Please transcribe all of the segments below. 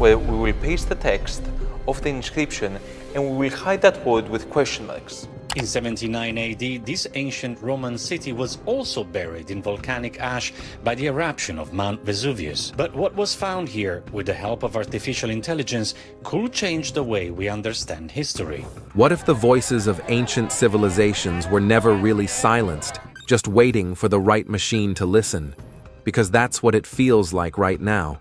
where we will paste the text of the inscription and we will hide that word with question marks. In 79 AD, this ancient Roman city was also buried in volcanic ash by the eruption of Mount Vesuvius. But what was found here, with the help of artificial intelligence, could change the way we understand history. What if the voices of ancient civilizations were never really silenced, just waiting for the right machine to listen? Because that's what it feels like right now.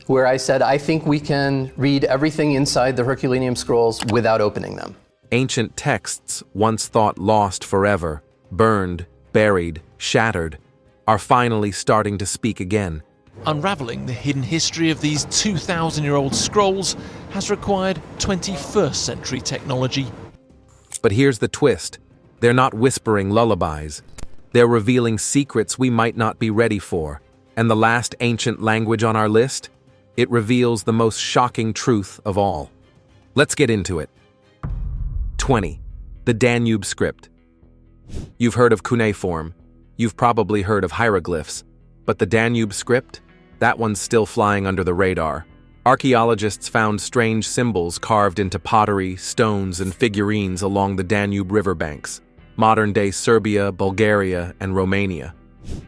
Where I said, I think we can read everything inside the Herculaneum scrolls without opening them. Ancient texts, once thought lost forever, burned, buried, shattered, are finally starting to speak again. Unraveling the hidden history of these 2,000-year-old scrolls has required 21st century technology. But here's the twist. They're not whispering lullabies. They're revealing secrets we might not be ready for. And the last ancient language on our list? It reveals the most shocking truth of all. Let's get into it. 20. The Danube script. You've heard of cuneiform. You've probably heard of hieroglyphs. But the Danube script? That one's still flying under the radar. Archaeologists found strange symbols carved into pottery, stones, and figurines along the Danube riverbanks, modern-day Serbia, Bulgaria, and Romania.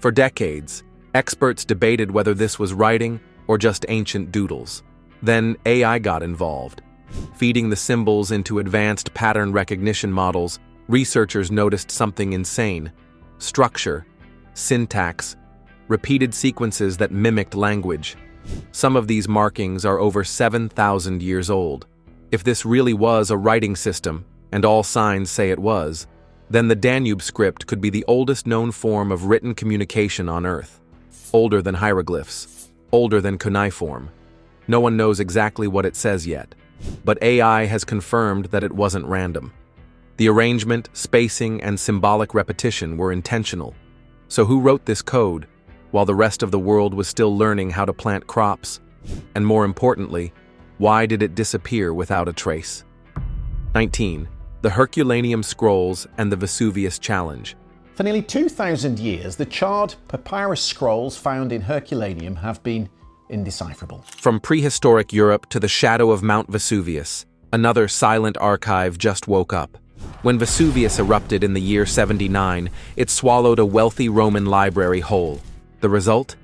For decades, experts debated whether this was writing or just ancient doodles. Then AI got involved. Feeding the symbols into advanced pattern recognition models, researchers noticed something insane: structure, syntax, repeated sequences that mimicked language. Some of these markings are over 7,000 years old. If this really was a writing system, and all signs say it was, then the Danube script could be the oldest known form of written communication on Earth. Older than hieroglyphs, older than cuneiform. No one knows exactly what it says yet, but AI has confirmed that it wasn't random. The arrangement, spacing, and symbolic repetition were intentional. So who wrote this code, while the rest of the world was still learning how to plant crops? And more importantly, why did it disappear without a trace? 19. The Herculaneum Scrolls and the Vesuvius Challenge. For nearly 2,000 years, the charred papyrus scrolls found in Herculaneum have been indecipherable. From prehistoric Europe to the shadow of Mount Vesuvius, another silent archive just woke up. When Vesuvius erupted in the year 79, it swallowed a wealthy Roman library whole. The result?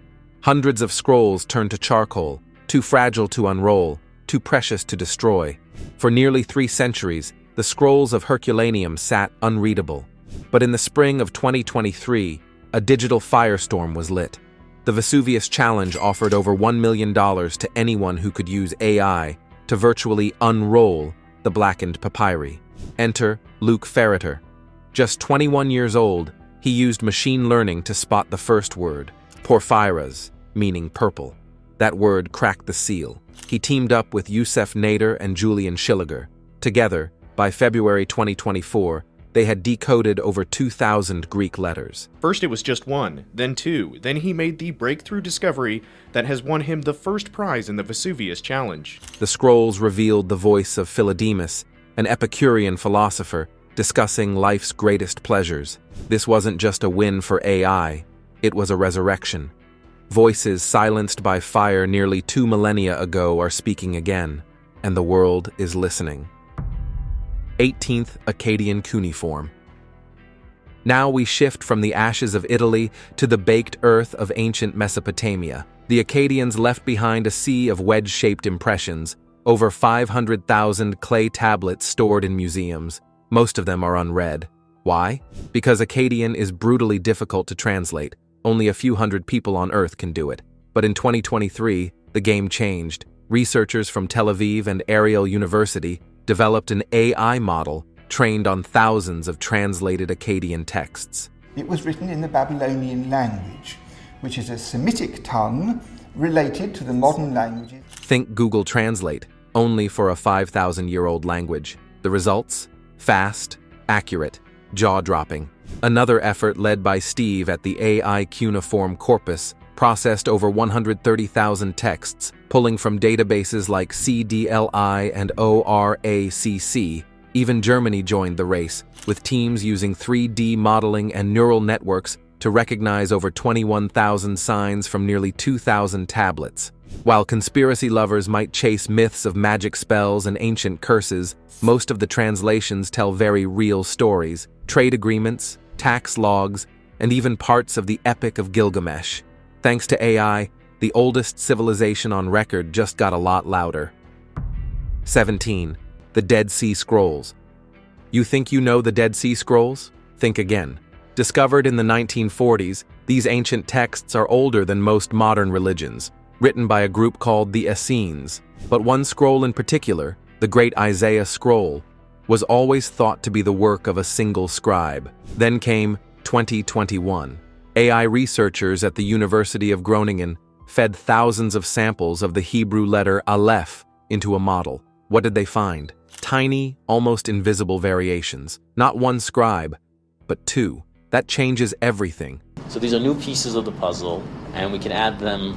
Hundreds of scrolls turned to charcoal, too fragile to unroll, too precious to destroy. For nearly 3 centuries, the scrolls of Herculaneum sat unreadable. But in the spring of 2023, a digital firestorm was lit. The Vesuvius Challenge offered over $1 million to anyone who could use AI to virtually unroll the blackened papyri. Enter Luke Ferreter. Just 21 years old, he used machine learning to spot the first word, porphyras, meaning purple. That word cracked the seal. He teamed up with Youssef Nader and Julian Schilliger. Together, by February 2024, they had decoded over 2,000 Greek letters. First it was just 1, then 2, then he made the breakthrough discovery that has won him the first prize in the Vesuvius Challenge. The scrolls revealed the voice of Philodemus, an Epicurean philosopher, discussing life's greatest pleasures. This wasn't just a win for AI, it was a resurrection. Voices silenced by fire nearly 2 millennia ago are speaking again, and the world is listening. 18th Akkadian cuneiform. Now we shift from the ashes of Italy to the baked earth of ancient Mesopotamia. The Akkadians left behind a sea of wedge-shaped impressions, over 500,000 clay tablets stored in museums. Most of them are unread. Why? Because Akkadian is brutally difficult to translate. Only a few hundred people on Earth can do it. But in 2023, the game changed. Researchers from Tel Aviv and Ariel University developed an AI model trained on thousands of translated Akkadian texts. It was written in the Babylonian language, which is a Semitic tongue related to the modern languages. Think Google Translate, only for a 5,000-year-old language. The results? Fast, accurate, jaw-dropping. Another effort led by Steve at the AI Cuneiform Corpus processed over 130,000 texts, pulling from databases like CDLI and ORACC. Even Germany joined the race, with teams using 3D modeling and neural networks to recognize over 21,000 signs from nearly 2,000 tablets. While conspiracy lovers might chase myths of magic spells and ancient curses, most of the translations tell very real stories, trade agreements, tax logs, and even parts of the Epic of Gilgamesh. Thanks to AI, the oldest civilization on record just got a lot louder. 17. The Dead Sea Scrolls. You think you know the Dead Sea Scrolls? Think again. Discovered in the 1940s, these ancient texts are older than most modern religions, written by a group called the Essenes. But one scroll in particular, the Great Isaiah Scroll, was always thought to be the work of a single scribe. Then came 2021. AI researchers at the University of Groningen fed thousands of samples of the Hebrew letter Aleph into a model. What did they find? Tiny, almost invisible variations. Not one scribe, but two. That changes everything. So these are new pieces of the puzzle, and we can add them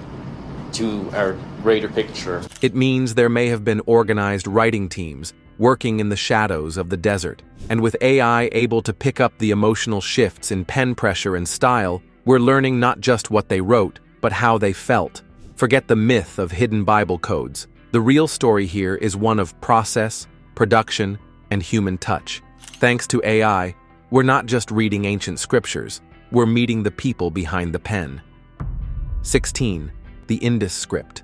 to our greater picture. It means there may have been organized writing teams working in the shadows of the desert. And with AI able to pick up the emotional shifts in pen pressure and style, we're learning not just what they wrote, but how they felt. Forget the myth of hidden Bible codes. The real story here is one of process, production, and human touch. Thanks to AI, we're not just reading ancient scriptures, we're meeting the people behind the pen. 16. The Indus script.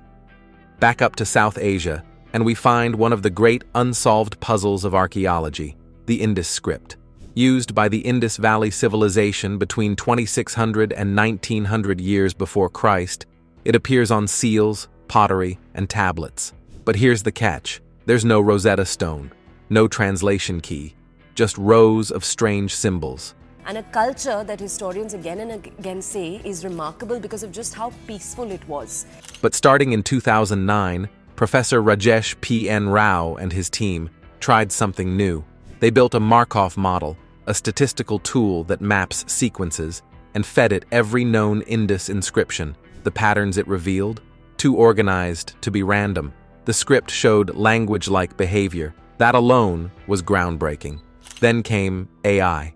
Back up to South Asia, and we find one of the great unsolved puzzles of archaeology, the Indus script. Used by the Indus Valley civilization between 2600 and 1900 years before Christ, it appears on seals, pottery, and tablets. But here's the catch. There's no Rosetta Stone, no translation key, just rows of strange symbols. And a culture that historians again and again say is remarkable because of just how peaceful it was. But starting in 2009, Professor Rajesh P.N. Rao and his team tried something new. They built a Markov model, a statistical tool that maps sequences, and fed it every known Indus inscription. The patterns it revealed? Too organized to be random. The script showed language-like behavior. That alone was groundbreaking. Then came AI.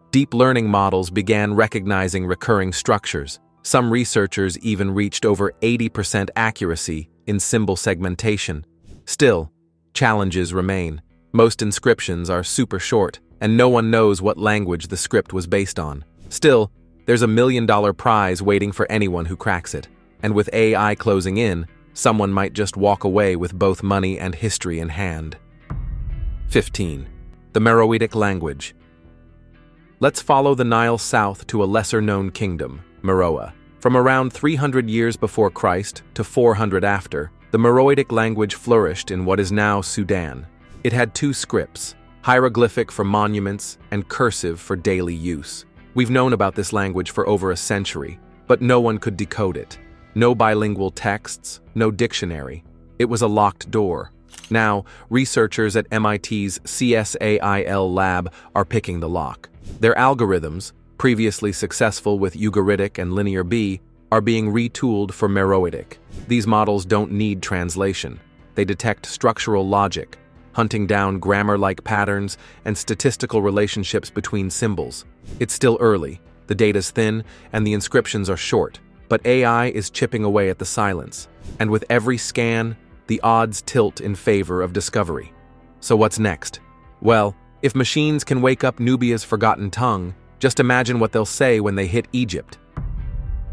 Deep learning models began recognizing recurring structures. Some researchers even reached over 80% accuracy in symbol segmentation. Still, challenges remain. Most inscriptions are super short, and no one knows what language the script was based on. Still, there's $1 million prize waiting for anyone who cracks it. And with AI closing in, someone might just walk away with both money and history in hand. 15. The Meroitic language. Let's follow the Nile south to a lesser-known kingdom, Meroe. From around 300 years before Christ to 400 after, the Meroitic language flourished in what is now Sudan. It had two scripts, hieroglyphic for monuments and cursive for daily use. We've known about this language for over a century, but no one could decode it. No bilingual texts, no dictionary. It was a locked door. Now, researchers at MIT's CSAIL lab are picking the lock. Their algorithms, previously successful with Ugaritic and Linear B, are being retooled for Meroitic. These models don't need translation. They detect structural logic, hunting down grammar-like patterns and statistical relationships between symbols. It's still early, the data's thin, and the inscriptions are short, but AI is chipping away at the silence. And with every scan, the odds tilt in favor of discovery. So what's next? Well, if machines can wake up Nubia's forgotten tongue, just imagine what they'll say when they hit Egypt.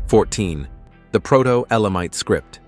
14. The Proto-Elamite script.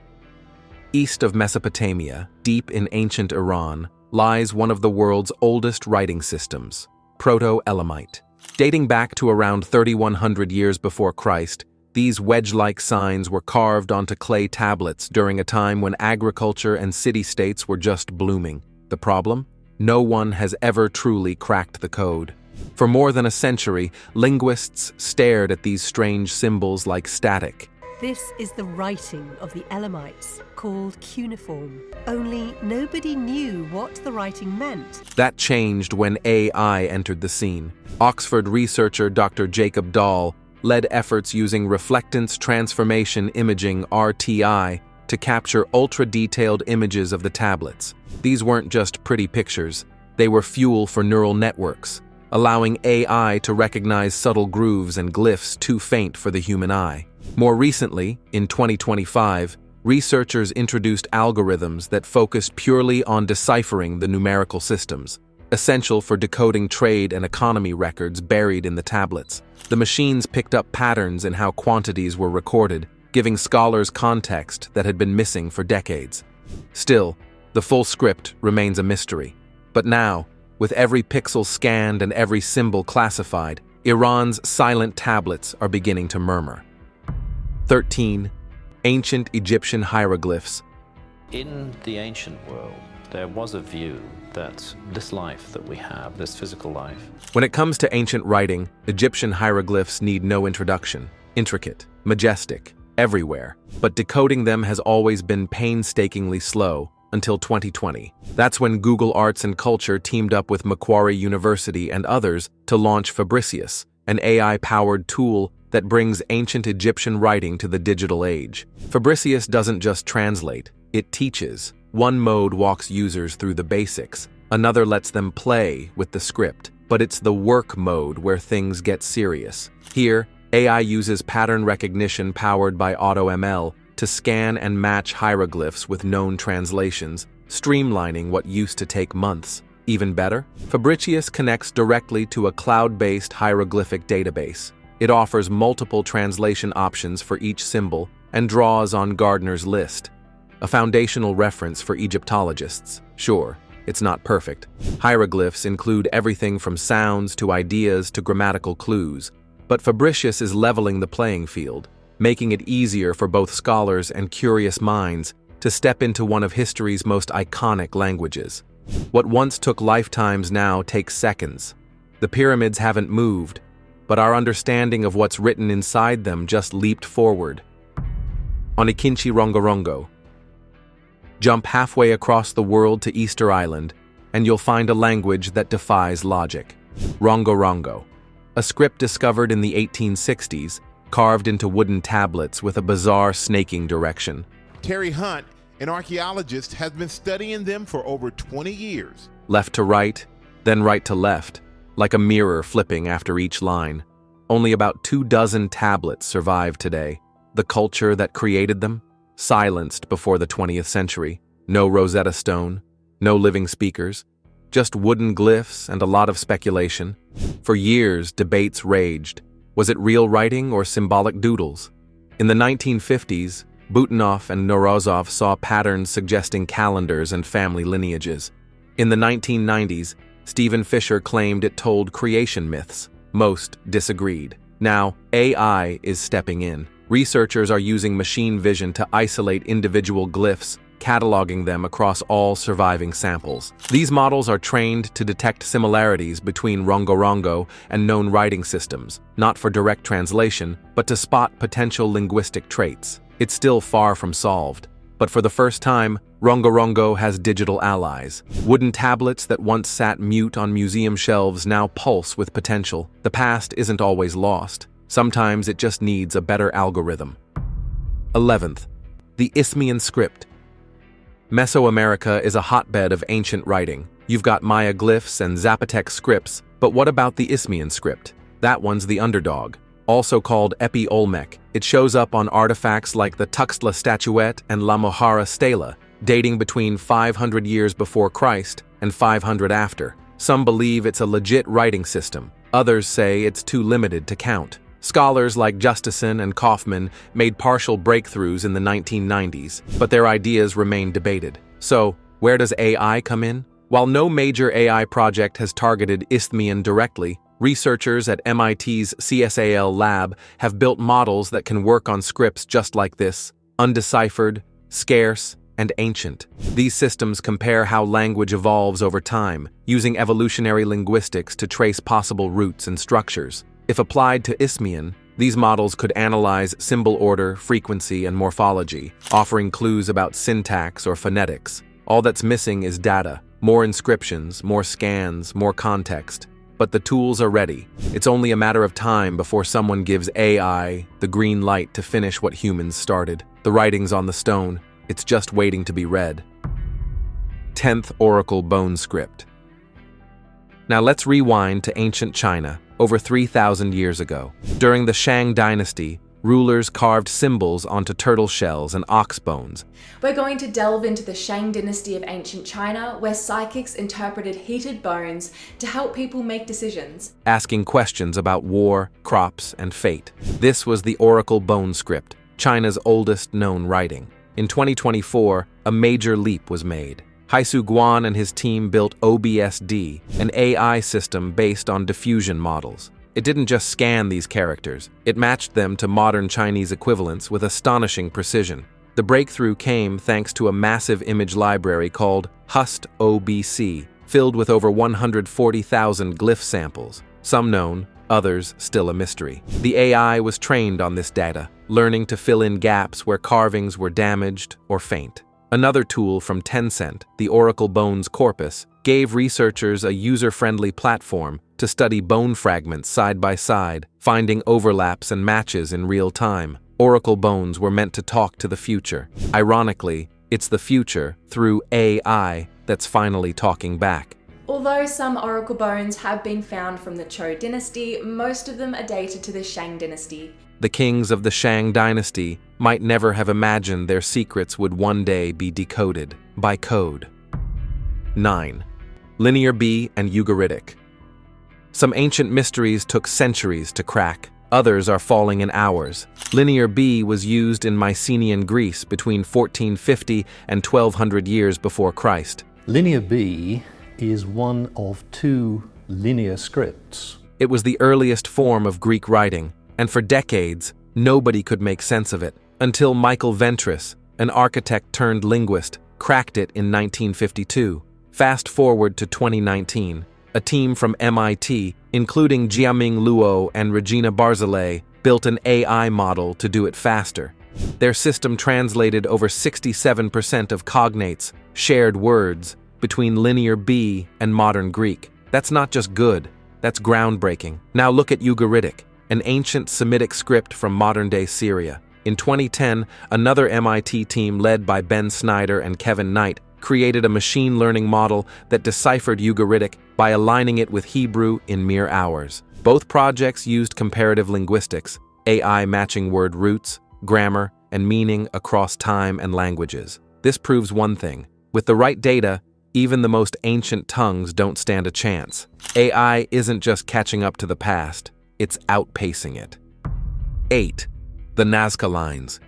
East of Mesopotamia, deep in ancient Iran, lies one of the world's oldest writing systems, Proto-Elamite. Dating back to around 3,100 years before Christ, these wedge-like signs were carved onto clay tablets during a time when agriculture and city-states were just blooming. The problem? No one has ever truly cracked the code. For more than a century, linguists stared at these strange symbols like static. This is the writing of the Elamites, called cuneiform. Only nobody knew what the writing meant. That changed when AI entered the scene. Oxford researcher Dr. Jacob Dahl led efforts using reflectance transformation imaging (RTI) to capture ultra-detailed images of the tablets. These weren't just pretty pictures, they were fuel for neural networks, allowing AI to recognize subtle grooves and glyphs too faint for the human eye. More recently, in 2025, researchers introduced algorithms that focused purely on deciphering the numerical systems, essential for decoding trade and economy records buried in the tablets. The machines picked up patterns in how quantities were recorded, giving scholars context that had been missing for decades. Still, the full script remains a mystery. But now, with every pixel scanned and every symbol classified, Iran's silent tablets are beginning to murmur. 13. Ancient Egyptian hieroglyphs. In the ancient world, there was a view that this life that we have, this physical life. When it comes to ancient writing, Egyptian hieroglyphs need no introduction. Intricate, majestic, everywhere. But decoding them has always been painstakingly slow, until 2020. That's when Google Arts and Culture teamed up with Macquarie University and others to launch Fabricius, an AI-powered tool that brings ancient Egyptian writing to the digital age. Fabricius doesn't just translate, it teaches. One mode walks users through the basics, another lets them play with the script, but it's the work mode where things get serious. Here, AI uses pattern recognition powered by AutoML to scan and match hieroglyphs with known translations, streamlining what used to take months. Even better, Fabricius connects directly to a cloud-based hieroglyphic database. It offers multiple translation options for each symbol and draws on Gardner's list, a foundational reference for Egyptologists. Sure, it's not perfect. Hieroglyphs include everything from sounds to ideas to grammatical clues, but Fabricius is leveling the playing field, making it easier for both scholars and curious minds to step into one of history's most iconic languages. What once took lifetimes now takes seconds. The pyramids haven't moved, but our understanding of what's written inside them just leaped forward. Onikinchi Rongorongo. Jump halfway across the world to Easter Island, and you'll find a language that defies logic. Rongorongo, a script discovered in the 1860s, carved into wooden tablets with a bizarre snaking direction. Terry Hunt, an archaeologist, has been studying them for over 20 years. Left to right, then right to left, like a mirror flipping after each line. Only about 24 tablets survive today. The culture that created them? Silenced before the 20th century. No Rosetta Stone, no living speakers, just wooden glyphs and a lot of speculation. For years, debates raged. Was it real writing or symbolic doodles? In the 1950s, Butanov and Norozov saw patterns suggesting calendars and family lineages. In the 1990s, Stephen Fisher claimed it told creation myths. Most disagreed. Now, AI is stepping in. Researchers are using machine vision to isolate individual glyphs, cataloging them across all surviving samples. These models are trained to detect similarities between Rongorongo and known writing systems, not for direct translation, but to spot potential linguistic traits. It's still far from solved, but for the first time, Rongorongo has digital allies. Wooden tablets that once sat mute on museum shelves now pulse with potential. The past isn't always lost. Sometimes it just needs a better algorithm. 11th, the Isthmian script. Mesoamerica is a hotbed of ancient writing. You've got Maya glyphs and Zapotec scripts, but what about the Isthmian script? That one's the underdog. Also called Epi Olmec, it shows up on artifacts like the Tuxtla statuette and La Mohara stela, dating between 500 years before Christ and 500 after. Some believe it's a legit writing system. Others say it's too limited to count. Scholars like Justison and Kaufman made partial breakthroughs in the 1990s, but their ideas remain debated. So, where does AI come in? While no major AI project has targeted Isthmian directly, researchers at MIT's CSAL lab have built models that can work on scripts just like this, undeciphered, scarce, and ancient. These systems compare how language evolves over time, using evolutionary linguistics to trace possible roots and structures. If applied to Isthmian, these models could analyze symbol order, frequency, and morphology, offering clues about syntax or phonetics. All that's missing is data, more inscriptions, more scans, more context. But the tools are ready. It's only a matter of time before someone gives AI the green light to finish what humans started. The writing's on the stone. It's just waiting to be read. 10th Oracle Bone Script. Now let's rewind to ancient China, over 3,000 years ago. During the Shang dynasty, Rulers carved symbols onto turtle shells and ox bones. We're going to delve into the Shang dynasty of ancient China, where psychics interpreted heated bones to help people make decisions. Asking questions about war, crops, and fate. This was the Oracle Bone Script, China's oldest known writing. In 2024, a major leap was made. Haisu Guan and his team built OBSD, an AI system based on diffusion models. It didn't just scan these characters, it matched them to modern Chinese equivalents with astonishing precision. The breakthrough came thanks to a massive image library called HustOBC, filled with over 140,000 glyph samples, some known, others still a mystery. The AI was trained on this data, learning to fill in gaps where carvings were damaged or faint. Another tool from Tencent, the Oracle Bones Corpus, gave researchers a user-friendly platform to study bone fragments side by side, finding overlaps and matches in real time. Oracle bones were meant to talk to the future. Ironically, it's the future, through AI, that's finally talking back. Although some oracle bones have been found from the Zhou dynasty, most of them are dated to the Shang dynasty. The kings of the Shang dynasty might never have imagined their secrets would one day be decoded by code. 9. Linear B and Ugaritic. Some ancient mysteries took centuries to crack. Others are falling in hours. Linear B was used in Mycenaean Greece between 1450 and 1200 years before Christ. Linear B is one of two linear scripts. It was the earliest form of Greek writing, and for decades, nobody could make sense of it, until Michael Ventris, an architect turned linguist, cracked it in 1952. Fast forward to 2019, a team from MIT, including Jiaming Luo and Regina Barzilay, built an AI model to do it faster. Their system translated over 67% of cognates, shared words, between Linear B and modern Greek. That's not just good, that's groundbreaking. Now look at Ugaritic, an ancient Semitic script from modern-day Syria. In 2010, another MIT team led by Ben Snyder and Kevin Knight created a machine learning model that deciphered Ugaritic by aligning it with Hebrew in mere hours. Both projects used comparative linguistics, AI matching word roots, grammar, and meaning across time and languages. This proves one thing: with the right data, even the most ancient tongues don't stand a chance. AI isn't just catching up to the past, it's outpacing it. 8. The Nazca lines.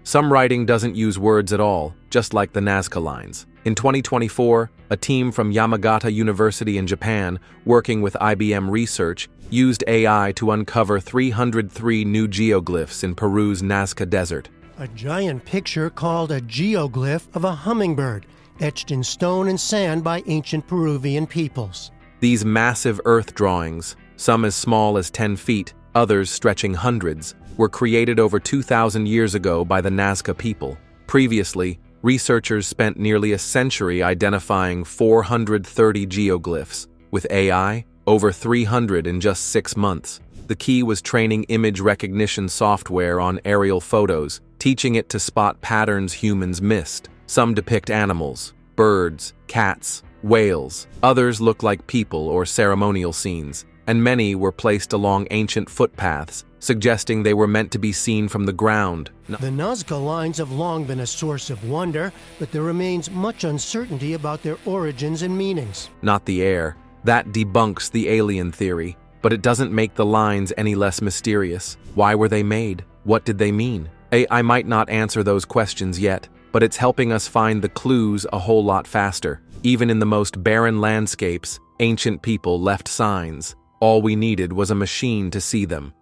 Some writing doesn't use words at all, just like the Nazca lines. In 2024, a team from Yamagata University in Japan, working with IBM Research, used AI to uncover 303 new geoglyphs in Peru's Nazca Desert. A giant picture called a geoglyph of a hummingbird, etched in stone and sand by ancient Peruvian peoples. These massive earth drawings, some as small as 10 feet, others stretching hundreds, were created over 2,000 years ago by the Nazca people. Previously, researchers spent nearly a century identifying 430 geoglyphs. With AI, over 300 in just 6 months. The key was training image recognition software on aerial photos, teaching it to spot patterns humans missed. Some depict animals, birds, cats, whales. Others look like people or ceremonial scenes, and many were placed along ancient footpaths, suggesting they were meant to be seen from the ground. The Nazca lines have long been a source of wonder, but there remains much uncertainty about their origins and meanings. Not the air. That debunks the alien theory, but it doesn't make the lines any less mysterious. Why were they made? What did they mean? I might not answer those questions yet, but it's helping us find the clues a whole lot faster. Even in the most barren landscapes, ancient people left signs. All we needed was a machine to see them.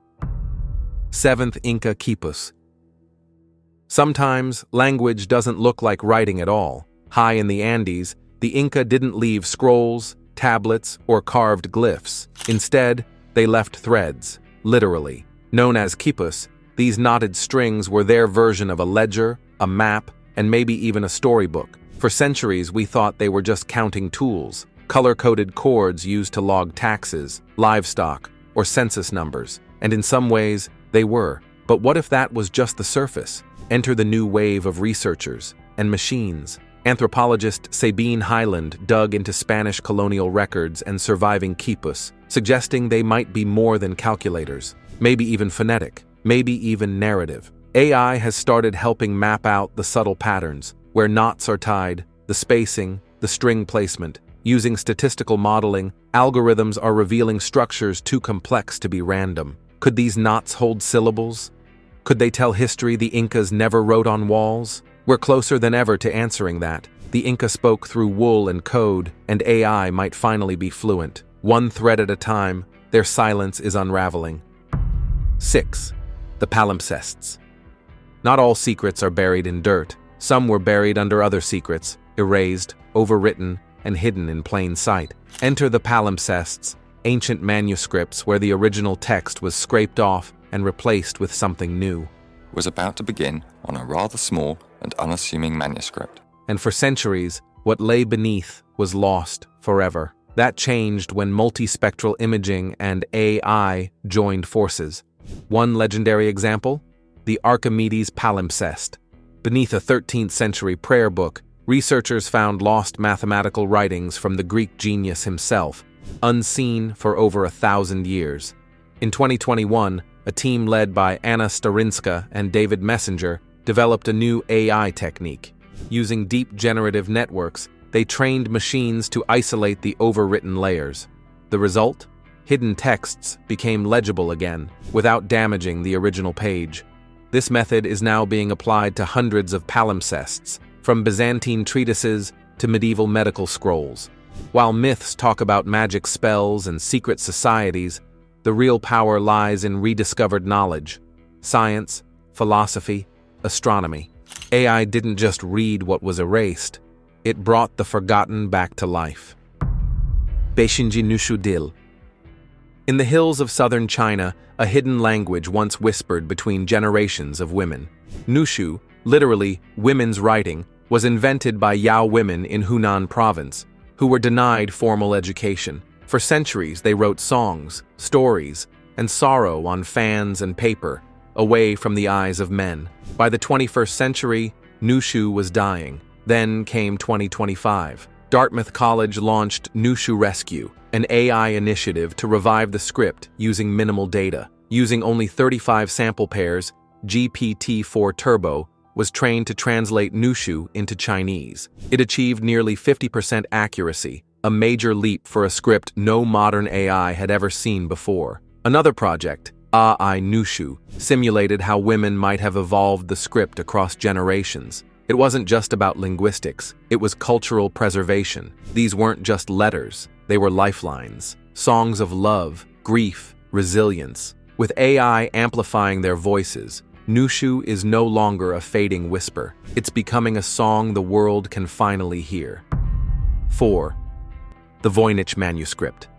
7th Inca Quipus. Sometimes, language doesn't look like writing at all. High in the Andes, the Inca didn't leave scrolls, tablets, or carved glyphs. Instead, they left threads, literally. Known as quipus, these knotted strings were their version of a ledger, a map, and maybe even a storybook. For centuries, we thought they were just counting tools, color-coded cords used to log taxes, livestock, or census numbers. And in some ways, they were. But what if that was just the surface? Enter the new wave of researchers and machines. Anthropologist Sabine Hyland dug into Spanish colonial records and surviving quipus, suggesting they might be more than calculators, maybe even phonetic. maybe even narrative. AI has started helping map out the subtle patterns, where knots are tied, the spacing, the string placement. Using statistical modeling, algorithms are revealing structures too complex to be random. Could these knots hold syllables? Could they tell history the Incas never wrote on walls? We're closer than ever to answering that. The Inca spoke through wool and code, and AI might finally be fluent. One thread at a time, their silence is unraveling. 6. The palimpsests. Not all secrets are buried in dirt. Some were buried under other secrets, erased, overwritten, and hidden in plain sight. Enter the palimpsests, ancient manuscripts where the original text was scraped off and replaced with something new. Was about to begin on a rather small and unassuming manuscript. And for centuries, what lay beneath was lost forever. That changed when multispectral imaging and AI joined forces. One legendary example? The Archimedes palimpsest. Beneath a 13th century prayer book, researchers found lost mathematical writings from the Greek genius himself, unseen for over 1,000 years. In 2021, a team led by Anna Starinska and David Messenger developed a new AI technique. Using deep generative networks, they trained machines to isolate the overwritten layers. The result? Hidden texts became legible again, without damaging the original page. This method is now being applied to hundreds of palimpsests, from Byzantine treatises to medieval medical scrolls. While myths talk about magic spells and secret societies, the real power lies in rediscovered knowledge. Science, philosophy, astronomy. AI didn't just read what was erased, it brought the forgotten back to life. Beşinci Nuşu Dil. In the hills of southern China, a hidden language once whispered between generations of women. Nuşu, literally women's writing, was invented by Yao women in Hunan province, who were denied formal education. For centuries, they wrote songs, stories, and sorrow on fans and paper, away from the eyes of men. By the 21st century, Nuşu was dying. Then came 2025. Dartmouth College launched Nuşu Rescue, an AI initiative to revive the script using minimal data. Using only 35 sample pairs, GPT-4 Turbo was trained to translate Nuşu into Chinese. It achieved nearly 50% accuracy, a major leap for a script no modern AI had ever seen before. Another project, AI Nuşu, simulated how women might have evolved the script across generations. It wasn't just about linguistics, it was cultural preservation. These weren't just letters, they were lifelines, songs of love, grief, resilience. With AI amplifying their voices, Nuşu is no longer a fading whisper. It's becoming a song the world can finally hear. 4. The Voynich manuscript.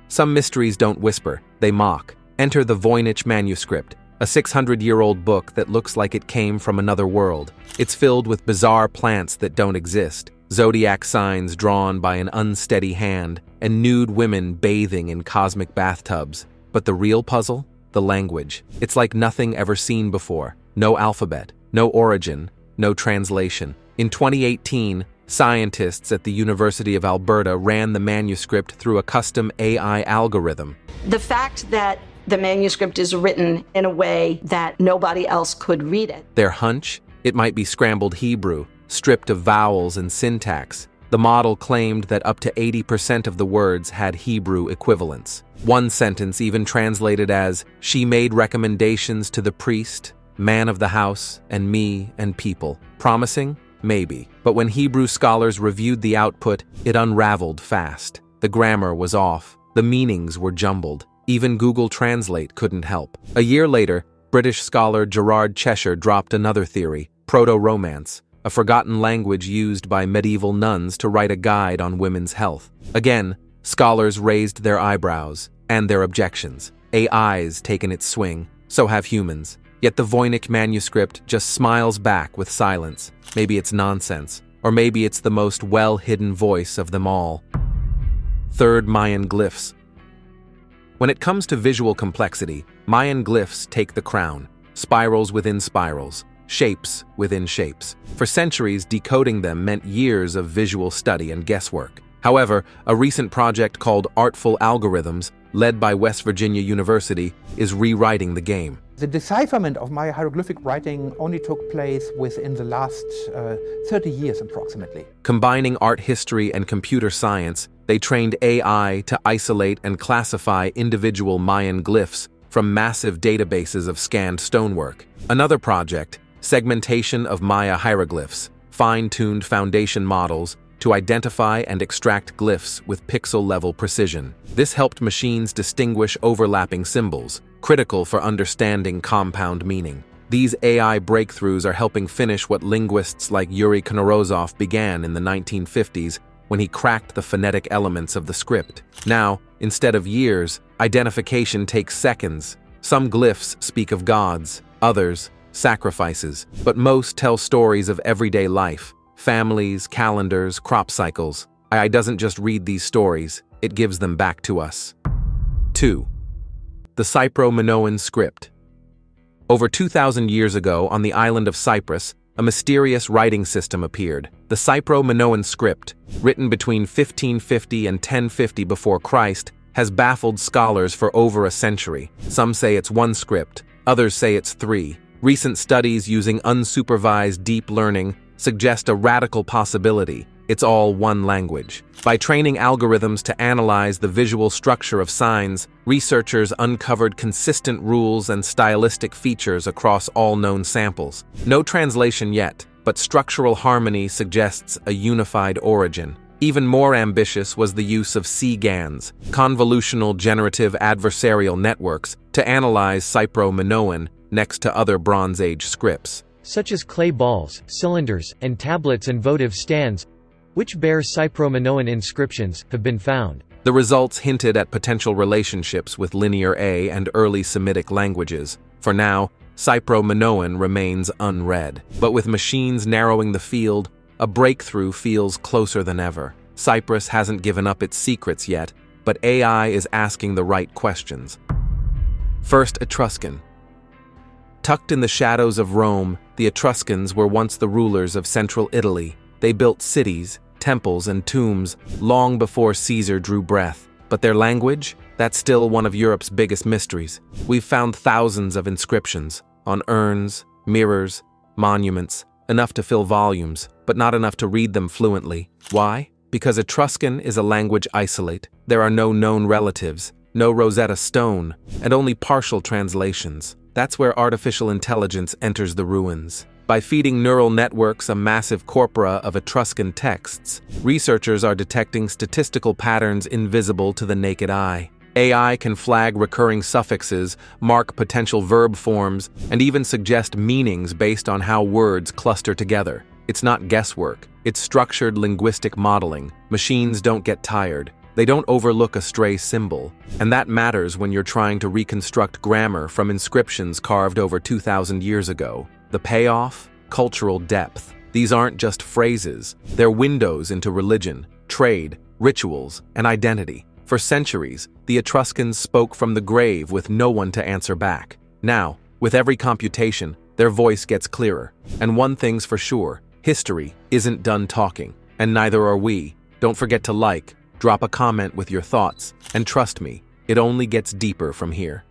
Some mysteries don't whisper, they mock. Enter the Voynich manuscript, a 600-year-old book that looks like it came from another world. It's filled with bizarre plants that don't exist, zodiac signs drawn by an unsteady hand, and nude women bathing in cosmic bathtubs. But the real puzzle? The language. It's like nothing ever seen before. No alphabet, no origin, no translation. In 2018, scientists at the University of Alberta ran the manuscript through a custom AI algorithm. The fact that the manuscript is written in a way that nobody else could read it. Their hunch? It might be scrambled Hebrew, stripped of vowels and syntax. The model claimed that up to 80% of the words had Hebrew equivalents. One sentence even translated as, "She made recommendations to the priest, man of the house, and me and people." Promising? Maybe. But when Hebrew scholars reviewed the output, it unraveled fast. The grammar was off. The meanings were jumbled. Even Google Translate couldn't help. A year later, British scholar Gerard Cheshire dropped another theory, proto-romance, a forgotten language used by medieval nuns to write a guide on women's health. Again, scholars raised their eyebrows and their objections. AI's taken its swing, so have humans. Yet the Voynich manuscript just smiles back with silence. Maybe it's nonsense, or maybe it's the most well-hidden voice of them all. 3. Mayan glyphs. When it comes to visual complexity, Mayan glyphs take the crown. Spirals within spirals, shapes within shapes. For centuries, decoding them meant years of visual study and guesswork. However, a recent project called Artful Algorithms, led by West Virginia University, is rewriting the game. The decipherment of Maya hieroglyphic writing only took place within the last 30 years approximately. Combining art history and computer science, they trained AI to isolate and classify individual Mayan glyphs from massive databases of scanned stonework. Another project, segmentation of Maya hieroglyphs, fine-tuned foundation models to identify and extract glyphs with pixel-level precision. This helped machines distinguish overlapping symbols, critical for understanding compound meaning. These AI breakthroughs are helping finish what linguists like Yuri Konorozov began in the 1950s when he cracked the phonetic elements of the script. Now, instead of years, identification takes seconds. Some glyphs speak of gods, others, sacrifices, but most tell stories of everyday life, families, calendars, crop cycles. AI doesn't just read these stories, it gives them back to us. 2. The Cypro-Minoan script. Over 2,000 years ago, on the island of Cyprus, a mysterious writing system appeared. The Cypro-Minoan script, written between 1550 and 1050 before Christ, has baffled scholars for over a century. Some say it's one script, others say it's three. Recent studies using unsupervised deep learning suggest a radical possibility. It's all one language. By training algorithms to analyze the visual structure of signs, researchers uncovered consistent rules and stylistic features across all known samples. No translation yet, but structural harmony suggests a unified origin. Even more ambitious was the use of CGANs, convolutional generative adversarial networks, to analyze Cypro-Minoan next to other Bronze Age scripts, such as clay balls, cylinders, and tablets and votive stands, which bear Cypro-Minoan inscriptions, have been found. The results hinted at potential relationships with Linear A and early Semitic languages. For now, Cypro-Minoan remains unread. But with machines narrowing the field, a breakthrough feels closer than ever. Cyprus hasn't given up its secrets yet, but AI is asking the right questions. First, Etruscan. Tucked in the shadows of Rome, the Etruscans were once the rulers of central Italy. They built cities, temples, and tombs long before Caesar drew breath. But their language? That's still one of Europe's biggest mysteries. We've found thousands of inscriptions on urns, mirrors, monuments, enough to fill volumes, but not enough to read them fluently. Why? Because Etruscan is a language isolate. There are no known relatives, no Rosetta Stone, and only partial translations. That's where artificial intelligence enters the ruins. By feeding neural networks a massive corpora of Etruscan texts, researchers are detecting statistical patterns invisible to the naked eye. AI can flag recurring suffixes, mark potential verb forms, and even suggest meanings based on how words cluster together. It's not guesswork, it's structured linguistic modeling. Machines don't get tired. They don't overlook a stray symbol, and that matters when you're trying to reconstruct grammar from inscriptions carved over 2,000 years ago. The payoff? Cultural depth. These aren't just phrases, they're windows into religion, trade, rituals, and identity. For centuries, the Etruscans spoke from the grave with no one to answer back. Now, with every computation, their voice gets clearer. And one thing's for sure, history isn't done talking, and neither are we. Don't forget to like, drop a comment with your thoughts, and trust me, it only gets deeper from here.